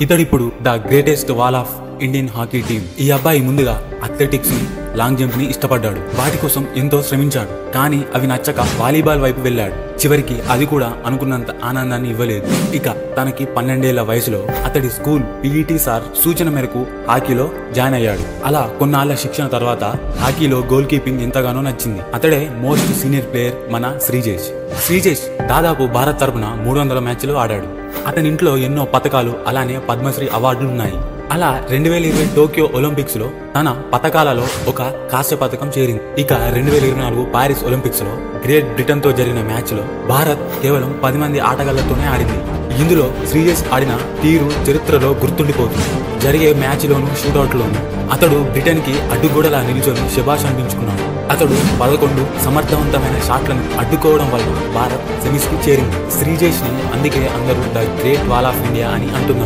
ఇతడిప్పుడు the greatest wall of Indian hockey team. ఈ అబ్బాయి ముందుగా అథ్లెటిక్స్ ని, లాంగ్ జంప్ ని ఇష్టపడ్డాడు. వాటి కోసం ఎంతో శ్రమించాడు. కానీ అవి నచ్చక వాలీబాల్ వైపు వెళ్ళాడు. చివరికి అది కూడా అనుకున్నంత ఆనందాన్ని ఇవ్వలేదు. ఇక తనకి 12 ఏళ్ల వయసులో అతడి స్కూల్ పీఈటీ సార్ సూచన మేరకు హాకీలో జాయిన్ అయ్యాడు. అలా కొన్నాళ్ల శిక్షణ తర్వాత హాకీలో గోల్ కీపింగ్ ఎంతగానో నచ్చింది. అతడే మోస్ట్ సీనియర్ ప్లేయర్ మన శ్రీజేష్ దాదాపు భారత్ తరపున 300 మ్యాచ్లు ఆడాడు. అతని ఇంట్లో ఎన్నో పతకాలు, అలానే పద్మశ్రీ అవార్డులున్నాయి. అలా 2020 టోక్యో ఒలింపిక్స్ లో తన పతకాలలో ఒక కాంస్య పతకం చేరింది. ఇక 2024 పారిస్ ఒలింపిక్స్ లో గ్రేట్ బ్రిటన్ తో జరిగిన మ్యాచ్ లో భారత్ కేవలం 10 మంది ఆటగాళ్లతోనే ఆడింది. ఇందులో శ్రీజేష్ ఆడిన తీరు చరిత్రలో గుర్తుండిపోతుంది. జరిగే మ్యాచ్ లోను, షూటౌట్ లోను అతడు బ్రిటన్ కి అడ్డుగోడలా నిల్చొని శభాష్ అనిపించుకున్నాడు. అతడు 11 సమర్థవంతమైన షాట్లను అడ్డుకోవడం వల్ల భారత్ సెమీస్ కి చేరింది. శ్రీజేష్ ని అందుకే అందరూ the great wall of India అని అంటున్నారు.